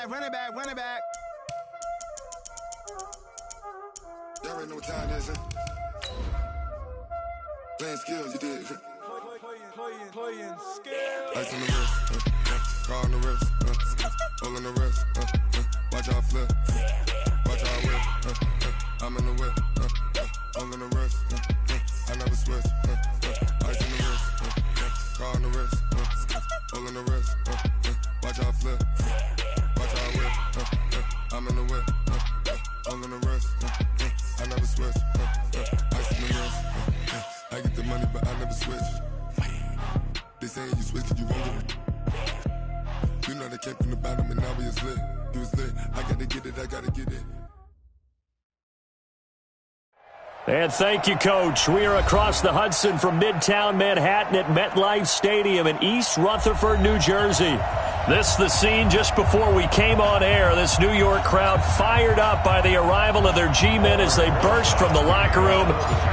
back. Y'all already know what time it is, huh? Playing skills, you did. Playing skills. Ice on the wrist, car on the wrist, all on the wrist, watch out flip, watch out whip, I'm in the whip, all on the wrist, I never switch, ice on the wrist, car on the wrist, all on the wrist, watch out flip, watch out whip, I'm in the whip, all on the wrist, I never switch, ice on the wrist, I get the money but I never switch. They saying you switch and you won't get it. You know they came from the bottom and now we is lit. You was lit. I gotta get it, I gotta get it. And thank you, Coach. We are across the Hudson from Midtown Manhattan at MetLife Stadium in East Rutherford, New Jersey. This is the scene just before we came on air. This New York crowd fired up by the arrival of their G-men as they burst from the locker room.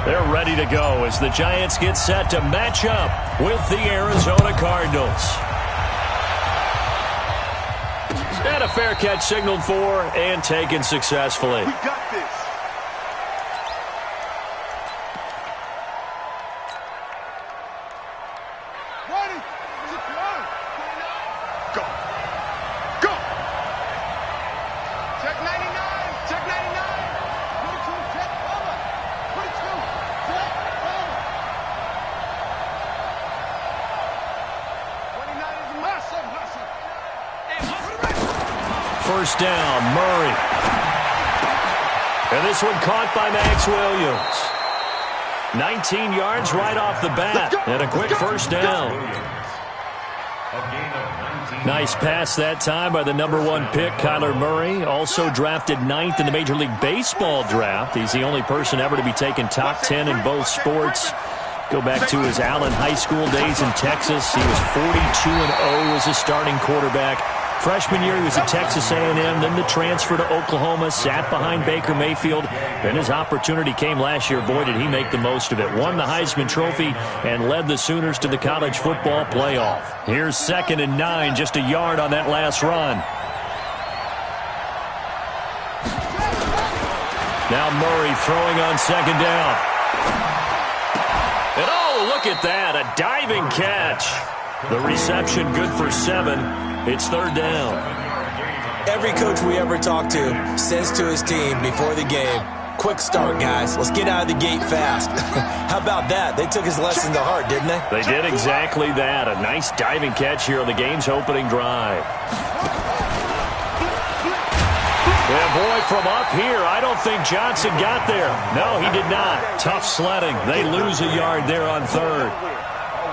They're ready to go as the Giants get set to match up with the Arizona Cardinals. And a fair catch signaled for and taken successfully. We got this. First down, Murray. And this one caught by Max Williams. 19 yards right off the bat, and a quick first down. Nice pass that time by the number 1 pick, Kyler Murray. Also drafted 9th in the Major League Baseball draft. He's the only person ever to be taken top 10 in both sports. Go back to his Allen High School days in Texas. He was 42-0 as a starting quarterback. Freshman year, he was at Texas A&M, then the transfer to Oklahoma, sat behind Baker Mayfield. Then his opportunity came last year. Boy, did he make the most of it. Won the Heisman Trophy and led the Sooners to the college football playoff. Here's 2nd and 9, just a yard on that last run. Now Murray throwing on 2nd down. And oh, look at that, a diving catch. The reception good for 7. It's 3rd down. Every coach we ever talk to says to his team before the game, quick start, guys. Let's get out of the gate fast. How about that? They took his lesson to heart, didn't they? They did exactly that. A nice diving catch here on the game's opening drive. Yeah, boy, from up here, I don't think Johnson got there. No, he did not. Tough sledding. They lose a yard there on 3rd.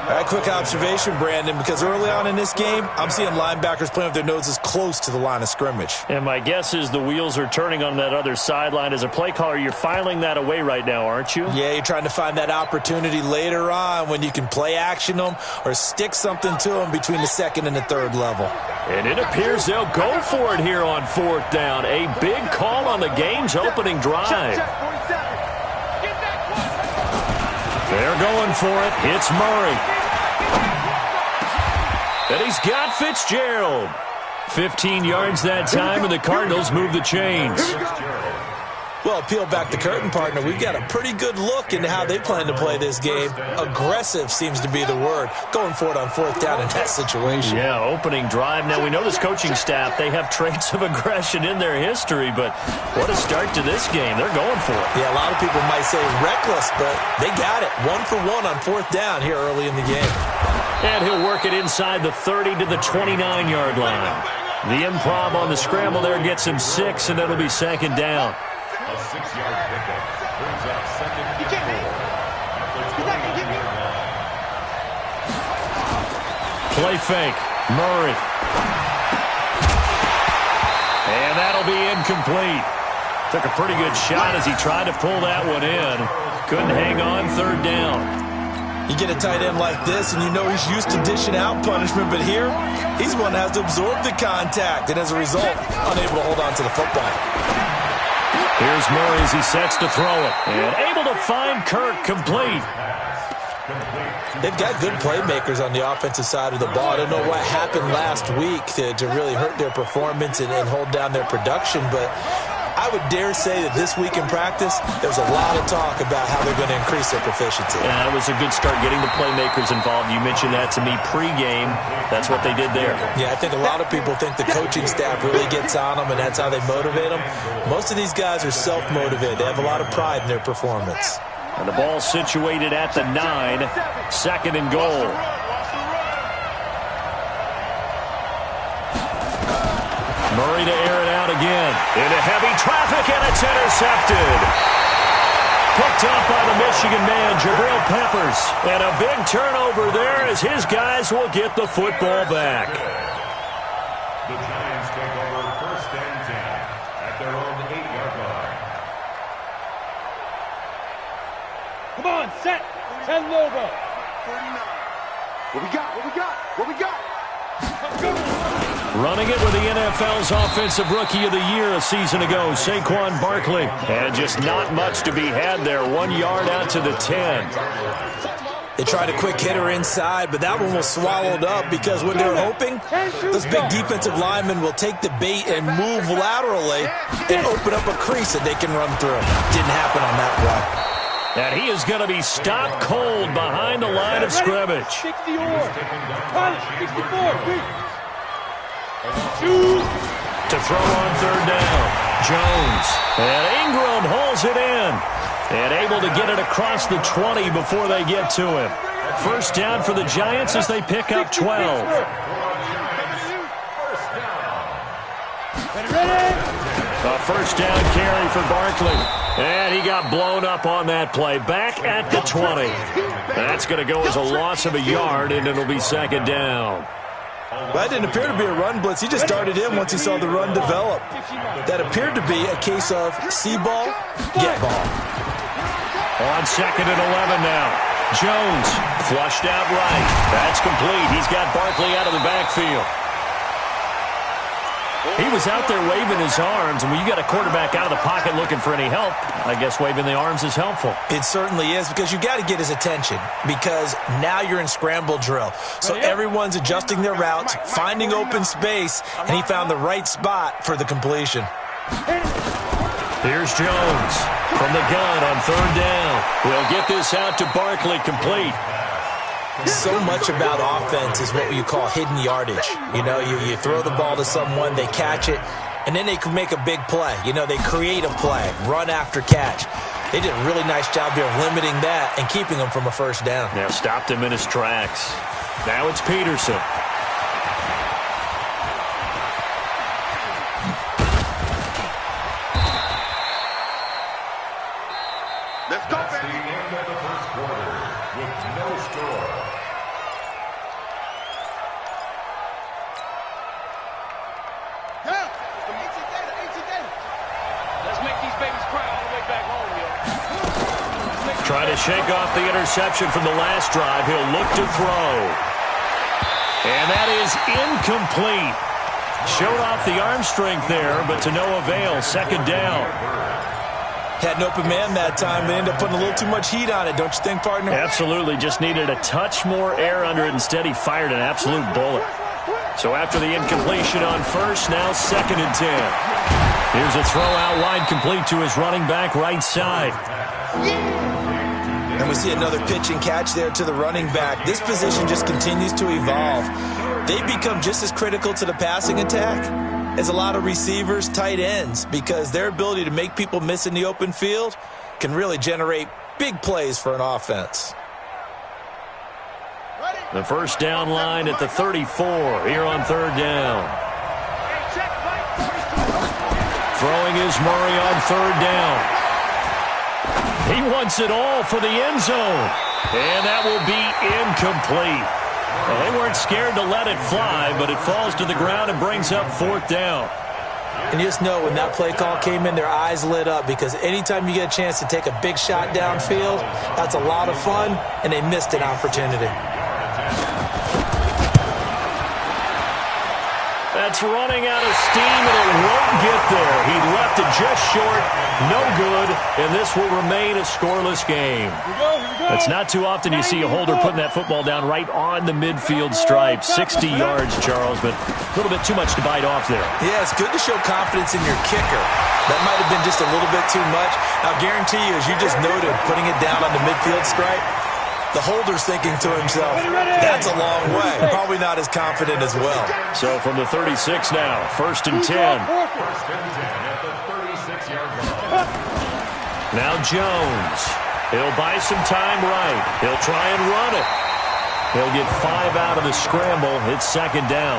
All right, quick observation, Brandon, because early on in this game, I'm seeing linebackers playing with their noses close to the line of scrimmage. And my guess is the wheels are turning on that other sideline. As a play caller, you're filing that away right now, aren't you? Yeah, you're trying to find that opportunity later on when you can play action them or stick something to them between the 2nd and the 3rd level. And it appears they'll go for it here on 4th down. A big call on the game's opening drive. They're going for it. It's Murray. And he's got Fitzgerald. 15 yards that time, and the Cardinals move the chains. Well, peel back the curtain, partner. We've got a pretty good look into how they plan to play this game. Aggressive seems to be the word. Going for it on 4th down in that situation. Yeah, opening drive. Now, we know this coaching staff, they have traits of aggression in their history, but what a start to this game. They're going for it. Yeah, a lot of people might say reckless, but they got it. 1 for 1 on 4th down here early in the game. And he'll work it inside the 30 to the 29-yard line. The improv on the scramble there gets him 6, and it'll be 2nd down. A 6-yard pickup brings up 2nd and 4 after 28 yards. Play fake. Murray. And that'll be incomplete. Took a pretty good shot as he tried to pull that one in. Couldn't hang on 3rd down. You get a tight end like this, and you know he's used to dishing out punishment, but here, he's one that has to absorb the contact, and as a result, unable to hold on to the football. Here's Murray as he sets to throw it. And able to find Kirk complete. They've got good playmakers on the offensive side of the ball. I don't know what happened last week to really hurt their performance and hold down their production, but I would dare say that this week in practice, there's a lot of talk about how they're going to increase their proficiency. Yeah, it was a good start getting the playmakers involved. You mentioned that to me pregame. That's what they did there. Yeah, I think a lot of people think the coaching staff really gets on them, and that's how they motivate them. Most of these guys are self-motivated. They have a lot of pride in their performance. And the ball situated at the 9, 2nd and goal. Murray to air it out again. Into heavy traffic, and it's intercepted. Picked up by the Michigan man, Jabril Peppers. And a big turnover there as his guys will get the football back. The Giants take over 1st and 10 at their own 8-yard line. Come on, set. 10 logo. 49. What we got? What we got? What we got? Running it with the NFL's Offensive Rookie of the Year a season ago, Saquon Barkley. And just not much to be had there. 1 yard out to the 10. They tried a quick hitter inside, but that one was swallowed up because when they're hoping, those big defensive linemen will take the bait and move laterally and open up a crease that they can run through. Didn't happen on that play. And he is going to be stopped cold behind the line of scrimmage. 60 or 64. To throw on 3rd down. Jones. And Ingram hauls it in. And able to get it across the 20 before they get to him. 1st down for the Giants as they pick up 12. A 1st down carry for Barkley. And he got blown up on that play. Back at the 20. That's going to go as a loss of a yard, and it'll be 2nd down. Well, that didn't appear to be a run blitz. He just darted in once he saw the run develop. That appeared to be a case of see ball, get ball. On 2nd and 11 now. Jones flushed out right. That's complete. He's got Barkley out of the backfield. He was out there waving his arms, and when you got a quarterback out of the pocket looking for any help, I guess waving the arms is helpful. It certainly is, because you got to get his attention, because now you're in scramble drill. So everyone's adjusting their routes, finding open space, and he found the right spot for the completion. Here's Jones from the gun on 3rd down. We'll get this out to Barkley, complete. So much about offense is what you call hidden yardage. You know, you throw the ball to someone, they catch it, and then they can make a big play. You know, they create a play, run after catch. They did a really nice job here of limiting that and keeping him from a 1st down. Yeah, stopped him in his tracks. Now it's Peterson. Let's go, That's the end of the 1st quarter with no score. Let's make these babies cry all the way back home, yo. Trying to shake off the interception from the last drive. He'll look to throw. And that is incomplete. Showed off the arm strength there, but to no avail. 2nd down. Had an open man that time, but ended up putting a little too much heat on it, don't you think, partner? Absolutely. Just needed a touch more air under it. Instead, he fired an absolute bullet. So after the incompletion on 1st, now 2nd and 10. Here's a throw out wide, complete to his running back right side. And we see another pitch and catch there to the running back. This position just continues to evolve. They become just as critical to the passing attack as a lot of receivers, tight ends, because their ability to make people miss in the open field can really generate big plays for an offense. The 1st down line at the 34 here on 3rd down. Throwing is Murray on 3rd down. He wants it all for the end zone. And that will be incomplete. Well, they weren't scared to let it fly, but it falls to the ground and brings up 4th down. And you just know when that play call came in, their eyes lit up, because anytime you get a chance to take a big shot downfield, that's a lot of fun, and they missed an opportunity. That's running out of steam, and it won't get there. He left it just short. No good. And this will remain a scoreless game. It's not too often you see a holder putting that football down right on the midfield stripe. 60 yards, Charles, but a little bit too much to bite off there. Yeah, it's good to show confidence in your kicker. That might have been just a little bit too much. I'll guarantee you, as you just noted, putting it down on the midfield stripe, the holder's thinking to himself, that's a long way. Probably not as confident as well. So from the 36 now, 1st and 10. First and 10 at the 36-yard line. Now Jones. He'll buy some time right. He'll try and run it. He'll get 5 out of the scramble. It's 2nd down.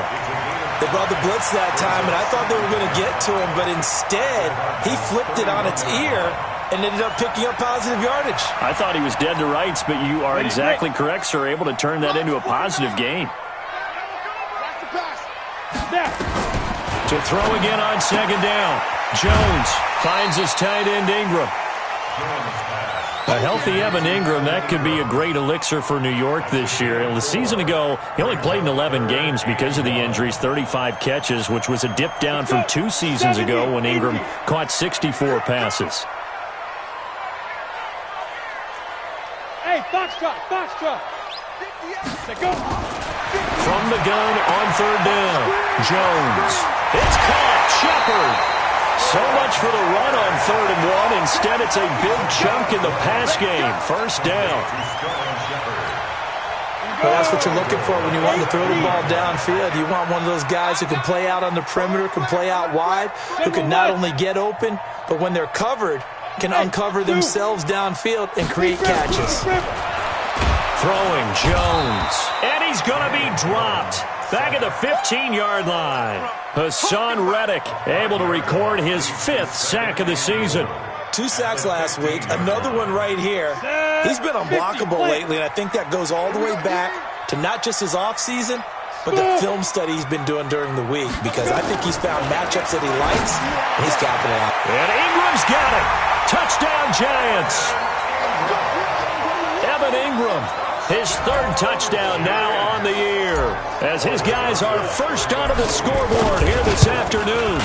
They brought the blitz that time, and I thought they were going to get to him, but instead, he flipped it on its ear and ended up picking up positive yardage. I thought he was dead to rights, but you are exactly correct, sir. Able to turn that into a positive gain. To throw again on 2nd down. Jones finds his tight end Ingram. A healthy Evan Ingram, that could be a great elixir for New York this year. The season ago, he only played in 11 games because of the injuries, 35 catches, which was a dip down from 2 seasons ago when Ingram caught 64 passes. Hey, foxtrot. Go. From the gun on 3rd down, Jones. It's caught, Shepard. So much for the run on 3rd and 1. Instead, it's a big chunk in the pass game. 1st down. Well, that's what you're looking for when you want to throw the ball downfield. You want one of those guys who can play out on the perimeter, can play out wide, who can not only get open, but when they're covered, can uncover themselves downfield and create catches. Throwing Jones. And he's going to be dropped. Back at the 15-yard line. Hassan Reddick able to record his 5th sack of the season. 2 sacks last week, another one right here. He's been unblockable lately, and I think that goes all the way back to not just his offseason, but the film study he's been doing during the week, because I think he's found matchups that he likes, and he's capitalized. And Ingram's got it. Touchdown, Giants. Evan Ingram, his 3rd touchdown now on the year, as his guys are first onto the scoreboard here this afternoon.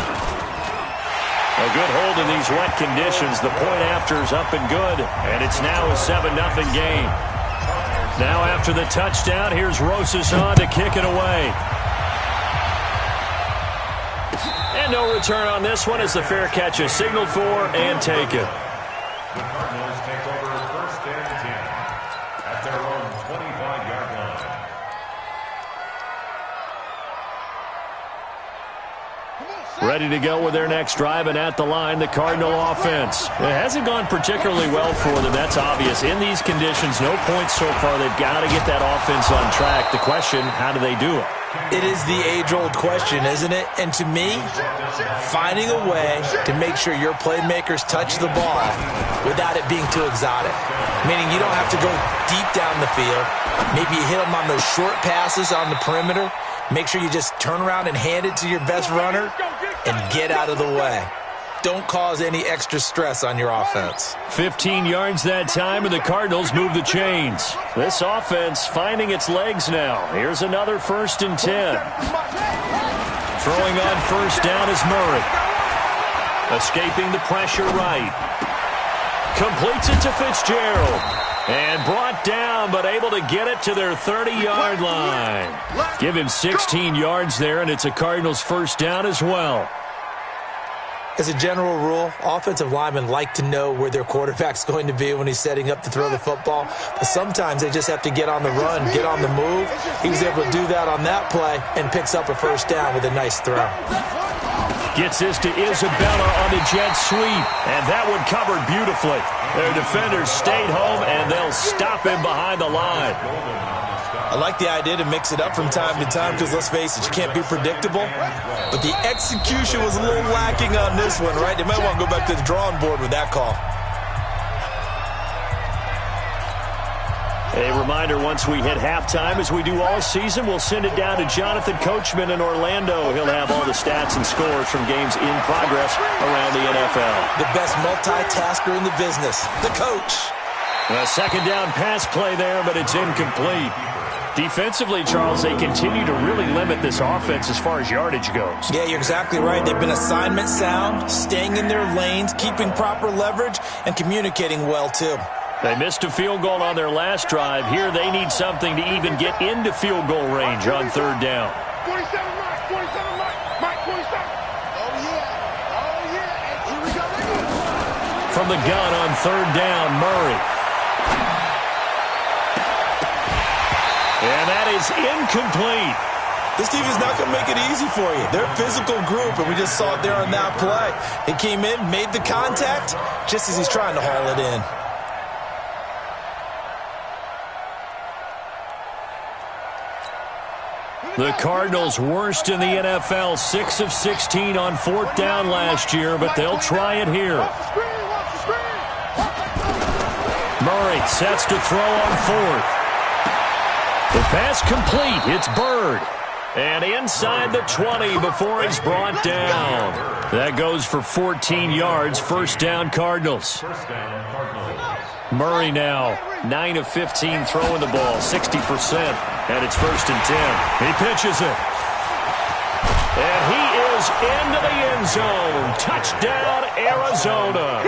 A good hold in these wet conditions. The point after's up and good, and it's now a 7-0 game. Now after the touchdown, here's Rosas on to kick it away. And no return on this one as the fair catch is signaled for and taken. The Cardinals take over 1st and 10 at their own 25-yard line. Ready to go with their next drive, and at the line, the Cardinal offense. It hasn't gone particularly well for them. That's obvious. In these conditions, no points so far. They've got to get that offense on track. The question, how do they do it? It is the age-old question, isn't it? And to me, finding a way to make sure your playmakers touch the ball without it being too exotic. Meaning you don't have to go deep down the field. Maybe you hit them on those short passes on the perimeter. Make sure you just turn around and hand it to your best runner and get out of the way. Don't cause any extra stress on your offense. 15 yards that time, and the Cardinals move the chains. This offense finding its legs now. Here's another 1st and 10. Throwing on 1st down is Murray. Escaping the pressure right. Completes it to Fitzgerald. And brought down, but able to get it to their 30-yard line. Give him 16 yards there, and it's a Cardinals 1st down as well. As a general rule, offensive linemen like to know where their quarterback's going to be when he's setting up to throw the football. But sometimes they just have to get on the run, get on the move. He was able to do that on that play and picks up a 1st down with a nice throw. Gets this to Isabella on the jet sweep, and that one covered beautifully. Their defenders stayed home, and they'll stop him behind the line. I like the idea to mix it up from time to time because, let's face it, you can't be predictable. But the execution was a little lacking on this one, right? They might want to go back to the drawing board with that call. A reminder, once we hit halftime, as we do all season, we'll send it down to Jonathan Coachman in Orlando. He'll have all the stats and scores from games in progress around the NFL. The best multitasker in the business, the coach. A 2nd down pass play there, but it's incomplete. Defensively, Charles, they continue to really limit this offense as far as yardage goes. Yeah, you're exactly right. They've been assignment sound, staying in their lanes, keeping proper leverage, and communicating well, too. They missed a field goal on their last drive. Here they need something to even get into field goal range on third down. 27, Mike. 27, Mike. 27. Oh, yeah. Oh, yeah. And here we go. From the gun on third down, Murray. And that is incomplete. This team is not going to make it easy for you. They're a physical group, and we just saw it there on that play. He came in, made the contact, just as he's trying to haul it in. The Cardinals worst in the NFL, 6 of 16 on fourth down last year, but they'll try it here. Murray sets to throw on fourth. The pass complete. It's Bird. And inside the 20 before he's brought down. That goes for 14 yards. First down, Cardinals. Murray now 9 of 15 throwing the ball, 60%. And it's first and 10. He pitches it. And he is into the end zone. Touchdown, Arizona.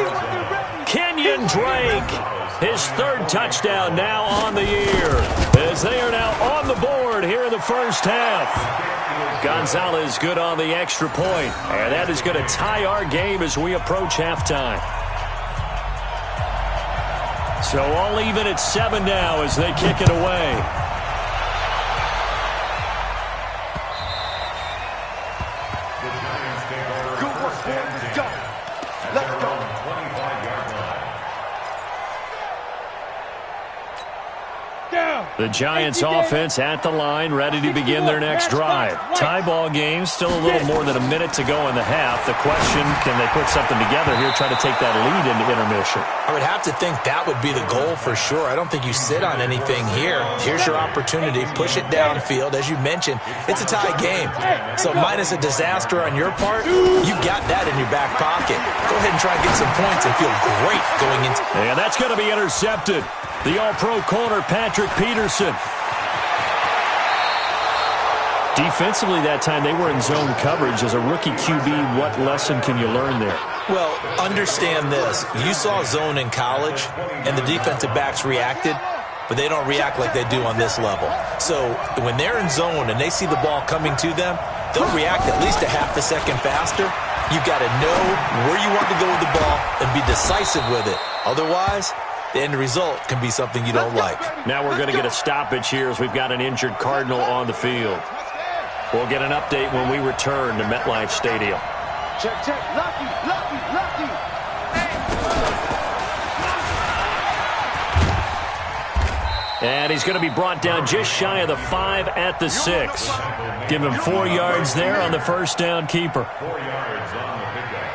Kenyon Drake. His third touchdown now on the year, as they are now on the board here in the first half. Gonzalez good on the extra point, and that is going to tie our game as we approach halftime. So all even at 7 now as they kick it away. Good work, boy. Let's go. Let's go. The Giants offense at the line, ready to begin their next drive. Tie ball game, still a little more than a minute to go in the half. The question, can they put something together here, try to take that lead into intermission? I would have to think that would be the goal for sure. I don't think you sit on anything here. Here's your opportunity. Push it downfield. As you mentioned, it's a tie game. So minus a disaster on your part, you've got that in your back pocket. Go ahead and try and get some points and feel great going into. And that's going to be intercepted. The all-pro corner, Patrick Peterson. Defensively that time, they were in zone coverage. As a rookie QB, what lesson can you learn there? Well, understand this. You saw zone in college, and the defensive backs reacted, but they don't react like they do on this level. So when they're in zone and they see the ball coming to them, they'll react at least a half a second faster. You've got to know where you want to go with the ball and be decisive with it. Otherwise, the end result can be something you don't like. Now we're going to get a stoppage here as we've got an injured Cardinal on the field. We'll get an update when we return to MetLife Stadium. Check, check. Lucky. And he's going to be brought down just shy of the 5 at the 6. Give him 4 yards there on the first down keeper. 4 yards on the pickup.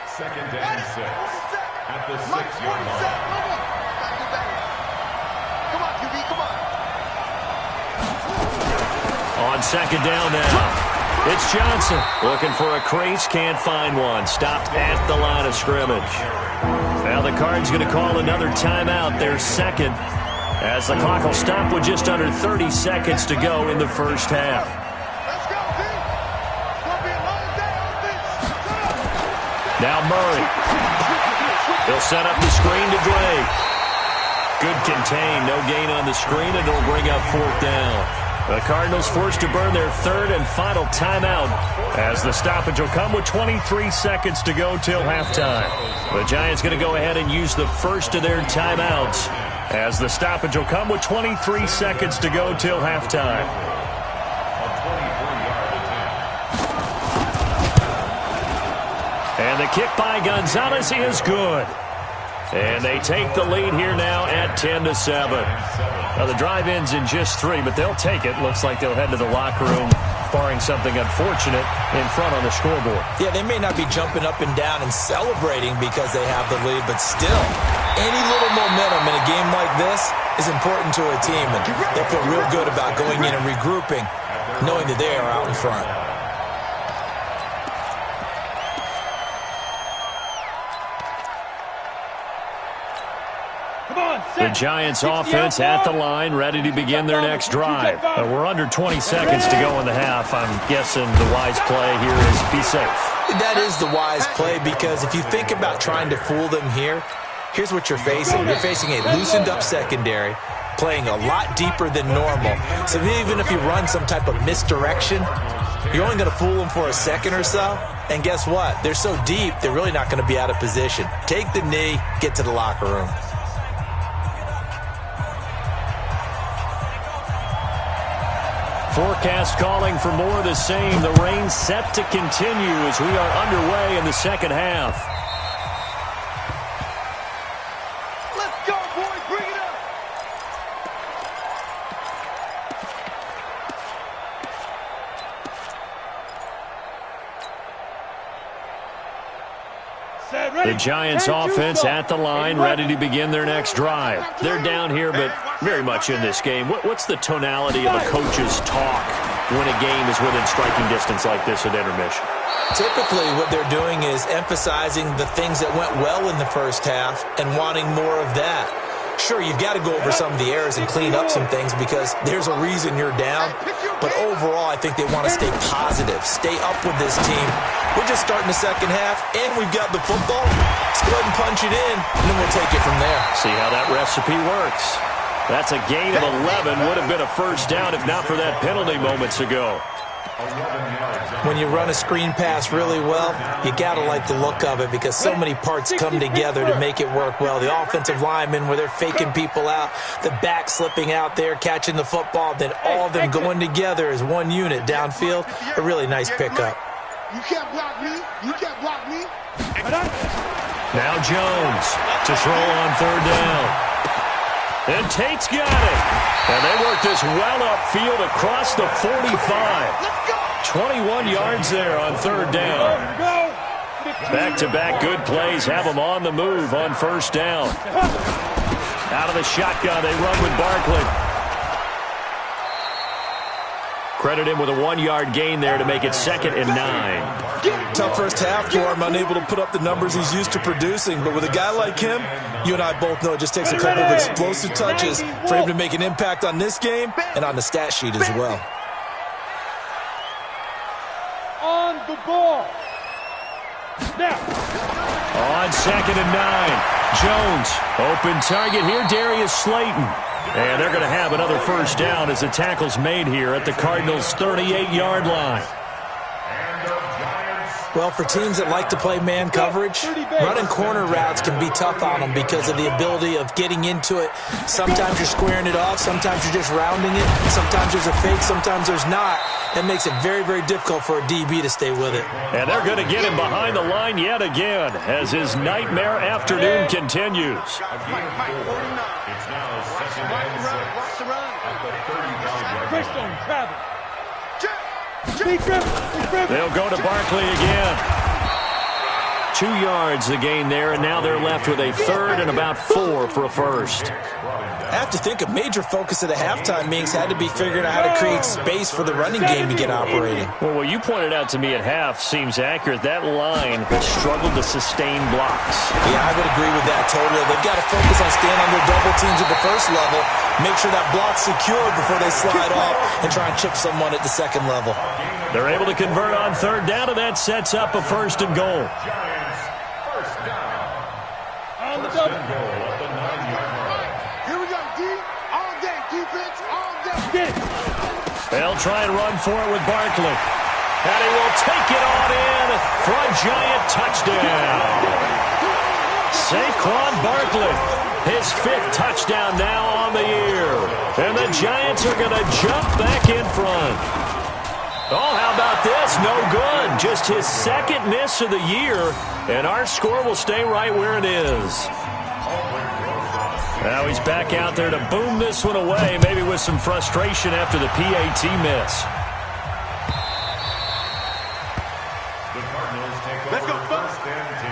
Second down 6 at the 6-yard line. On second down now, it's Johnson looking for a crease, can't find one. Stopped at the line of scrimmage. Now the Cards going to call another timeout, their second, as the clock will stop with just under 30 seconds to go in the first half. Now Murray. He'll set up the screen to Drake. Good contain, no gain on the screen, and it'll bring up fourth down. The Cardinals forced to burn their third and final timeout as the stoppage will come with 23 seconds to go till halftime. The Giants going to go ahead and use the first of their timeouts as the stoppage will come with 23 seconds to go till halftime. And the kick by Gonzalez is good. And they take the lead here now at 10-7. Now the drive ends in just 3, but they'll take it. Looks like they'll head to the locker room, barring something unfortunate, in front on the scoreboard. Yeah, they may not be jumping up and down and celebrating because they have the lead, but still, any little momentum in a game like this is important to a team, and they feel real good about going in and regrouping, knowing that they are out in front. The Giants offense at the line, ready to begin their next drive. We're under 20 seconds to go in the half. I'm guessing the wise play here is be safe. That is the wise play, because if you think about trying to fool them here, here's what you're facing. You're facing a loosened up secondary, playing a lot deeper than normal. So even if you run some type of misdirection, you're only going to fool them for a second or so. And guess what? They're so deep, they're really not going to be out of position. Take the knee, get to the locker room. Forecast calling for more of the same. The rain set to continue as we are underway in the second half. Let's go, boys. Bring it up. The Giants offense at the line, ready to begin their next drive. They're down here, but very much in this game. What's the tonality of a coach's talk when a game is within striking distance like this at intermission? Typically, what they're doing is emphasizing the things that went well in the first half and wanting more of that. Sure, you've got to go over some of the errors and clean up some things because there's a reason you're down. But overall, I think they want to stay positive, stay up with this team. We're just starting the second half, and we've got the football. Let's go ahead and punch it in, and then we'll take it from there. See how that recipe works. That's a gain of 11. Would have been a first down if not for that penalty moments ago. When you run a screen pass really well, you got to like the look of it because so many parts come together to make it work well. The offensive linemen, where they're faking people out, the back slipping out there, catching the football, then all of them going together as one unit downfield. A really nice pickup. You can't block me. You can't block me. Now Jones to throw on third down. And Tate's got it. And they work this well upfield across the 45. 21 yards there on third down. Back-to-back good plays have them on the move on first down. Out of the shotgun, they run with Barkley. Credit him with a 1-yard gain there to make it 2nd and 9. Tough first half for him, unable to put up the numbers he's used to producing. But with a guy like him, you and I both know it just takes a couple of explosive touches for him to make an impact on this game and on the stat sheet as well. On the ball. Now. On 2nd and 9. Jones, open target here, Darius Slayton. And they're going to have another first down as the tackle's made here at the Cardinals' 38-yard line. Well, for teams that like to play man coverage, running corner routes can be tough on them because of the ability of getting into it. Sometimes you're squaring it off. Sometimes you're just rounding it. Sometimes there's a fake. Sometimes there's not. That makes it very, very difficult for a DB to stay with it. And they're going to get him behind the line yet again as his nightmare afternoon continues. It's now 2nd and 6 at the 35-yard line. They'll go to Barkley again. 2 yards the gain there, and now they're left with a 3rd and about 4 for a first. I have to think a major focus of the halftime meetings had to be figuring out how to create space for the running game to get operating. Well, what you pointed out to me at half seems accurate. That line has struggled to sustain blocks. Yeah, I would agree with that totally. They've got to focus on staying on their double teams at the first level, make sure that block's secured before they slide off and try and chip someone at the second level. They're able to convert on third down, and that sets up a 1st and goal. Giants, first down. On the double. Goal at the 9-yard line. Here we go, D. All day, defense, all day. They'll try and run for it with Barkley. And he will take it on in for a Giant touchdown. Saquon Barkley, his 5th touchdown now on the year. And the Giants are going to jump back in front. Oh, how about this? No good. Just his 2nd miss of the year, and our score will stay right where it is. Now he's back out there to boom this one away, maybe with some frustration after the PAT miss. The Cardinals take over 1st and 10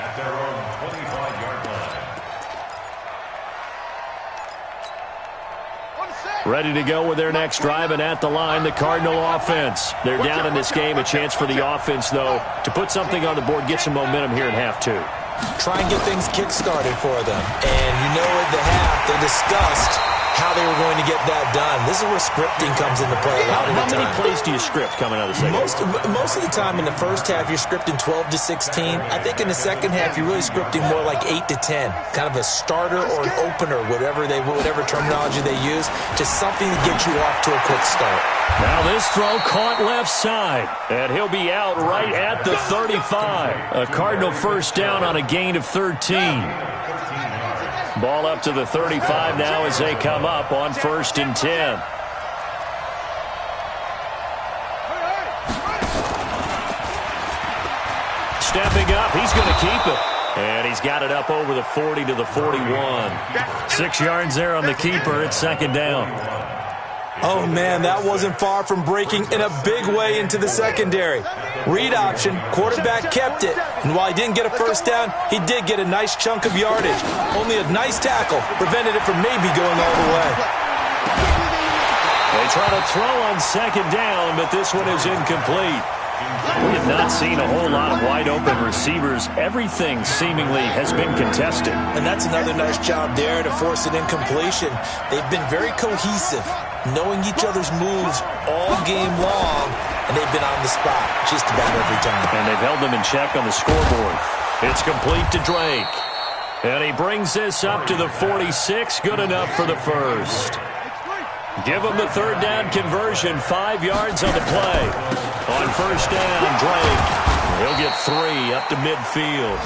at their own 25-yard line. Ready to go with their next drive, and at the line, the Cardinal offense. They're down in this game. A chance for the offense, though, to put something on the board, get some momentum here in half 2. try and get things kick-started for them. And you know at the half, they discussed how they were going to get that done. This is where scripting comes into play a lot of the time. How many plays do you script coming out of the second? Most of the time in the first half, you're scripting 12 to 16. I think in the second half, you're really scripting more like 8 to 10. Kind of a starter or an opener, whatever terminology they use. Just something to get you off to a quick start. Now this throw caught left side, and he'll be out right at the 35. A Cardinal first down on a gain of 13. Ball up to the 35 now as they come up on 1st and 10. Stepping up, he's going to keep it. And he's got it up over the 40 to the 41. 6 yards there on the keeper. It's 2nd down. Oh, man, that wasn't far from breaking in a big way into the secondary. Read option, quarterback kept it, and while he didn't get a first down, he did get a nice chunk of yardage. Only a nice tackle prevented it from maybe going all the way. They try to throw on 2nd down, but this one is incomplete. We have not seen a whole lot of wide-open receivers. Everything seemingly has been contested. And that's another nice job there to force an incompletion. They've been very cohesive, knowing each other's moves all game long, and they've been on the spot just about every time. And they've held them in check on the scoreboard. It's complete to Drake. And he brings this up to the 46. Good enough for the first. Give him the 3rd down conversion. 5 yards on the play. On 1st down, Drake. He'll get 3 up to midfield.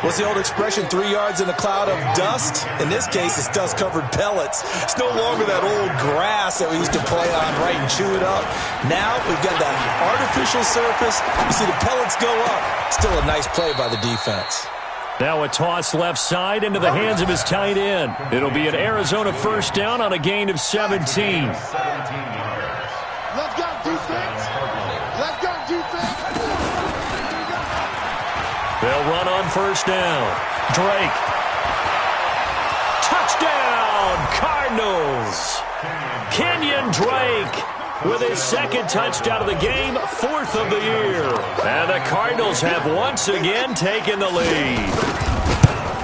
What's the old expression, 3 yards in a cloud of dust? In this case, it's dust-covered pellets. It's no longer that old grass that we used to play on, right, and chew it up. Now we've got that artificial surface. You see the pellets go up. Still a nice play by the defense. Now a toss left side into the hands of his tight end. It'll be an Arizona first down on a gain of 17. Let's go, defense. Let's go, defense. They'll run on 1st down. Drake. Touchdown, Cardinals. Kenyon Drake with his 2nd touchdown of the game, 4th of the year. And the Cardinals have once again taken the lead.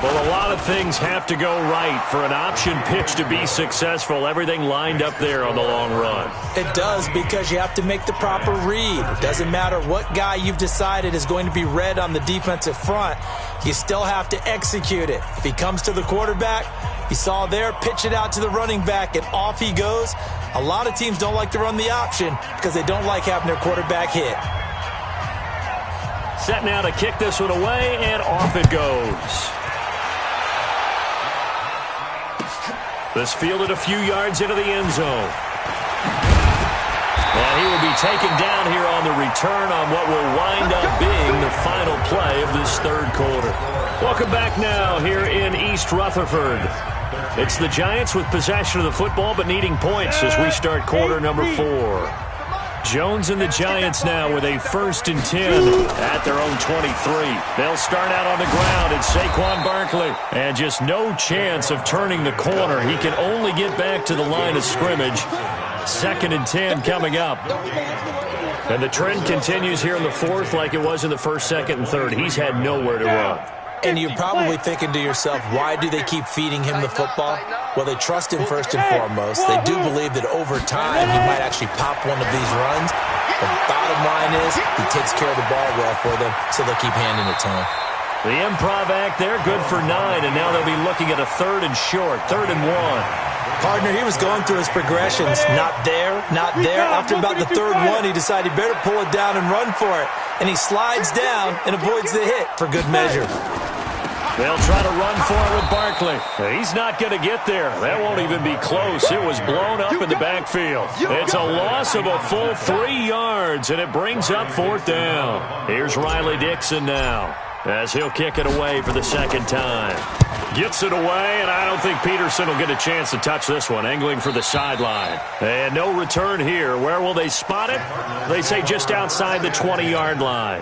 Well, a lot of things have to go right for an option pitch to be successful. Everything lined up there on the long run. It does, because you have to make the proper read. It doesn't matter what guy you've decided is going to be read on the defensive front. You still have to execute it. If he comes to the quarterback, you saw there, pitch it out to the running back, and off he goes. A lot of teams don't like to run the option because they don't like having their quarterback hit. Set now to kick this one away, and off it goes. This fielded a few yards into the end zone. And he will be taken down here on the return on what will wind up being the final play of this 3rd quarter. Welcome back now here in East Rutherford. It's the Giants with possession of the football but needing points as we start quarter number 4. Jones and the Giants now with a 1st and 10 at their own 23. They'll start out on the ground. It's Saquon Barkley. And just no chance of turning the corner. He can only get back to the line of scrimmage. 2nd and 10 coming up. And the trend continues here in the 4th like it was in the 1st, 2nd, and 3rd. He's had nowhere to run. And you're probably thinking to yourself, why do they keep feeding him the football? Well, they trust him first and foremost. They do believe that over time he might actually pop one of these runs. The bottom line is he takes care of the ball well for them, so they'll keep handing it to him. The improv act there, good for 9, and now they'll be looking at a 3rd and short, 3rd and 1. Partner, he was going through his progressions. Not there, not there. After about the 3rd one, he decided he better pull it down and run for it. And he slides down and avoids the hit for good measure. They'll try to run for it with Barkley. He's not going to get there. That won't even be close. It was blown up in the backfield. It's a loss of a full 3 yards, and it brings up 4th down. Here's Riley Dixon now as he'll kick it away for the 2nd time. Gets it away, and I don't think Peterson will get a chance to touch this one, angling for the sideline. And no return here. Where will they spot it? They say just outside the 20-yard line.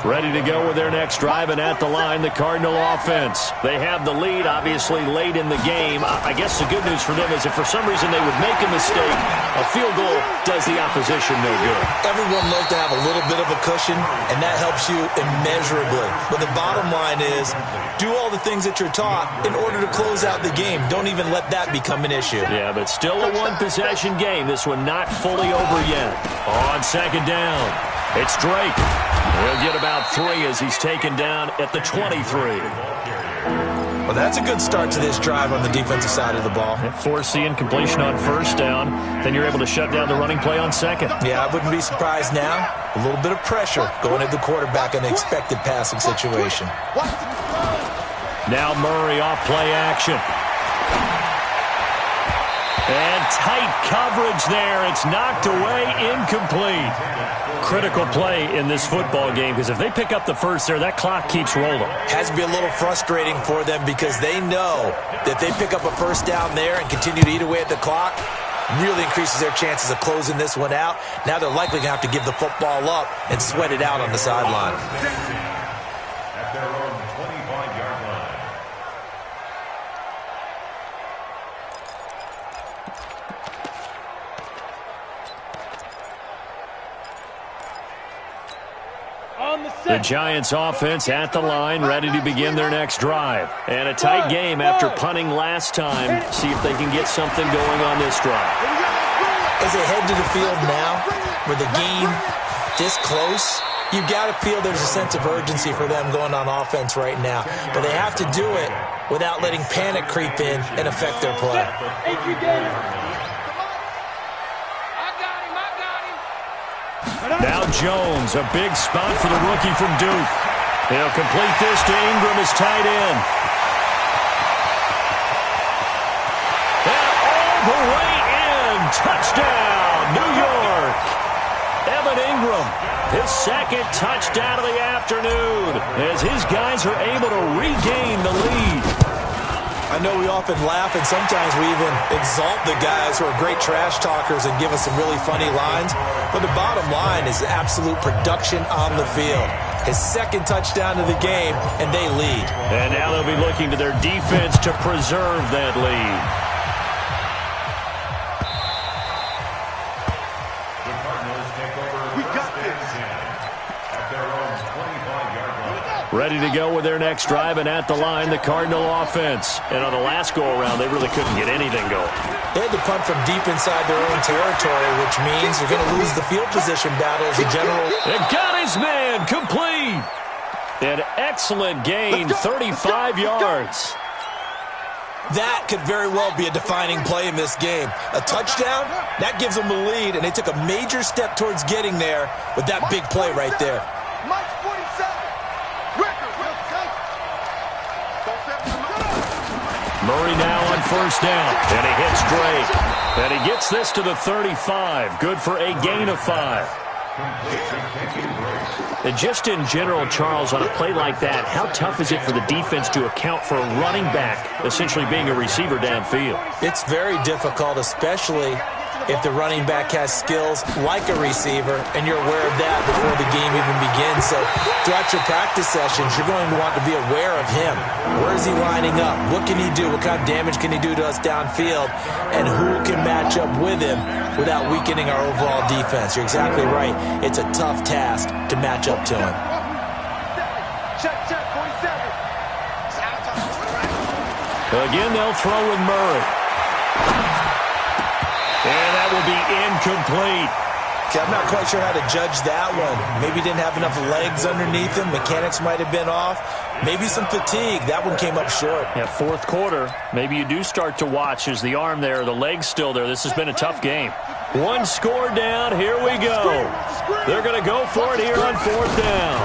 Ready to go with their next drive, and at the line, the Cardinal offense. They have the lead, obviously, late in the game. I guess the good news for them is if for some reason they would make a mistake, a field goal does the opposition no good. Everyone loves to have a little bit of a cushion, and that helps you immeasurably. But the bottom line is, do all the things that you're taught in order to close out the game. Don't even let that become an issue. Yeah, but still a one-possession game. This one not fully over yet. On second down, it's Drake. He'll get about 3 as he's taken down at the 23. Well, that's a good start to this drive on the defensive side of the ball. Force the incompletion on first down. Then you're able to shut down the running play on second. Yeah, I wouldn't be surprised now. A little bit of pressure going at the quarterback in an expected passing situation. Now Murray off play action. And tight coverage there. It's knocked away, incomplete. Critical play in this football game because if they pick up the first there, that clock keeps rolling. Has to be a little frustrating for them because they know that they pick up a first down there and continue to eat away at the clock, really increases their chances of closing this one out. Now they're likely going to have to give the football up and sweat it out on the sideline. At their own 25-yard line. The Giants offense at the line, ready to begin their next drive. And a tight game after punting last time. See if they can get something going on this drive. As they head to the field now, with the game this close, you've got to feel there's a sense of urgency for them going on offense right now. But they have to do it without letting panic creep in and affect their play. Now Jones, a big spot for the rookie from Duke. He'll complete this to Ingram as tight end. And all the way in. Touchdown, New York. Evan Ingram, his second touchdown of the afternoon as his guys are able to regain the lead. I know we often laugh and sometimes we even exalt the guys who are great trash talkers and give us some really funny lines. But the bottom line is absolute production on the field. His second touchdown of the game, and they lead. And now they'll be looking to their defense to preserve that lead. The Cardinals take over first and 10 at their own 25-yard line. Ready to go with their next drive, and at the line, the Cardinal offense. And on the last go-around, they really couldn't get anything going. They had to punt from deep inside their own territory, which means you're going to lose the field position battle as a general. And got his man complete. An excellent gain, 35 yards. That could very well be a defining play in this game. A touchdown, that gives them the lead, and they took a major step towards getting there with that big play right there. Murray now on first down, and he hits Drake. And he gets this to the 35. Good for a gain of 5. And just in general, Charles, on a play like that, how tough is it for the defense to account for a running back essentially being a receiver downfield? It's very difficult, especially if the running back has skills like a receiver, and you're aware of that before the game even begins. So throughout your practice sessions, you're going to want to be aware of him. Where is he lining up? What can he do? What kind of damage can he do to us downfield? And who can match up with him without weakening our overall defense? You're exactly right. It's a tough task to match up to him. Again, they'll throw with Murray. And that will be incomplete. Okay, I'm not quite sure how to judge that one. Maybe didn't have enough legs underneath him. Mechanics might have been off. Maybe some fatigue. That one came up short. Yeah, fourth quarter, maybe you do start to watch as the arm there, the leg's still there. This has been a tough game. One score down. Here we go. They're going to go for it here on fourth down.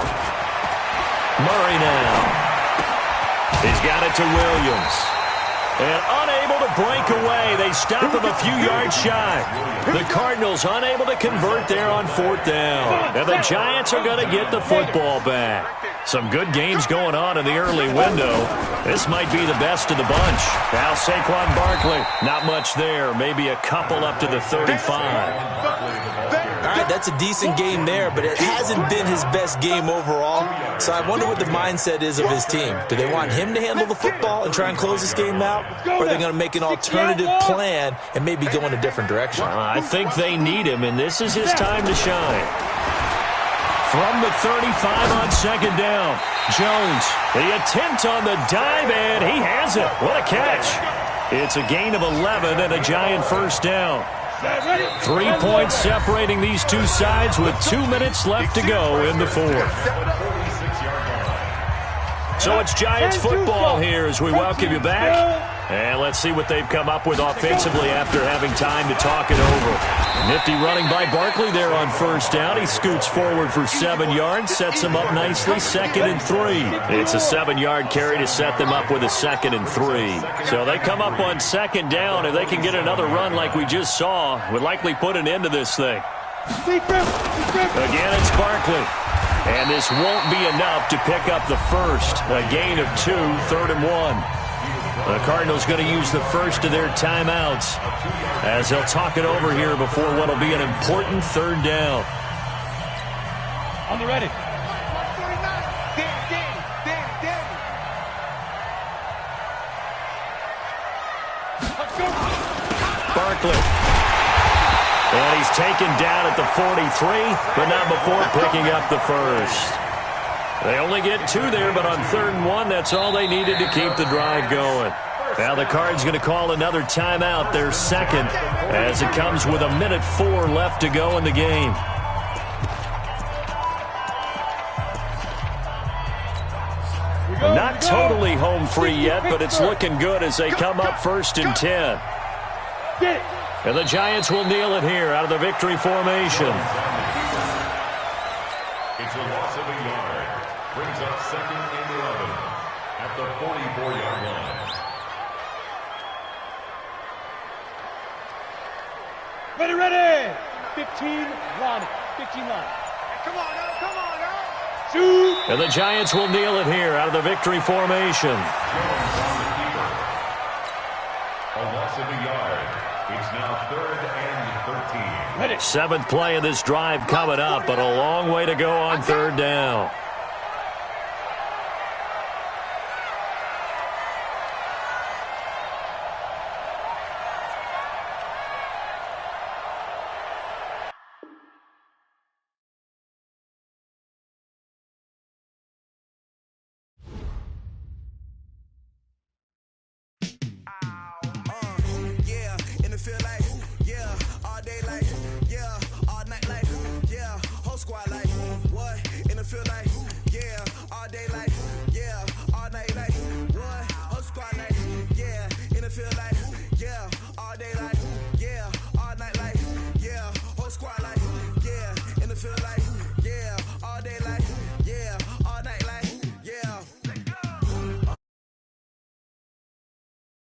Murray now. He's got it to Williams. And unable to break away. They stop him a few yards shy. The Cardinals unable to convert there on fourth down. And the Giants are going to get the football back. Some good games going on in the early window. This might be the best of the bunch. Now Saquon Barkley. Not much there. Maybe a couple up to the 35. All right, Yeah, that's a decent game there, but it hasn't been his best game overall. So I wonder what the mindset is of his team. Do they want him to handle the football and try and close this game out? Or are they going to make an alternative plan and maybe go in a different direction? I think they need him, and this is his time to shine. From the 35 on second down, Jones, the attempt on the dive, and he has it. What a catch. It's a gain of 11 and a Giant first down. 3 points separating these two sides with 2 minutes left to go in the fourth. So it's Giants football here as we welcome you back. And let's see what they've come up with offensively after having time to talk it over. Nifty running by Barkley there on first down. He scoots forward for 7 yards, sets him up nicely, 2nd and 3. It's a 7-yard carry to set them up with a 2nd and 3. So they come up on second down. If they can get another run like we just saw, would likely put an end to this thing. Again, it's Barkley. And this won't be enough to pick up the first. A gain of 2, 3rd and 1. The Cardinals going to use the first of their timeouts as they'll talk it over here before what will be an important 3rd down. On the ready. Barkley. And he's taken down at the 43, but not before picking up the first. They only get 2 there, but on 3rd and 1, that's all they needed to keep the drive going. Now the Cards going to call another timeout, their second, as it comes with 1:04 left to go in the game. Not totally home free yet, but it's looking good as they come up 1st and 10. And the Giants will kneel it here out of the victory formation. It's a loss of a yard. Brings up 2nd and 11 at the 44-yard line. Ready. 15 line. 15 line. Come on now. Shoot. And the Giants will kneel it here out of the victory formation. A loss of a yard. It's now 3rd and 13. Ready. 7th play of this drive coming up, but a long way to go on 3rd down.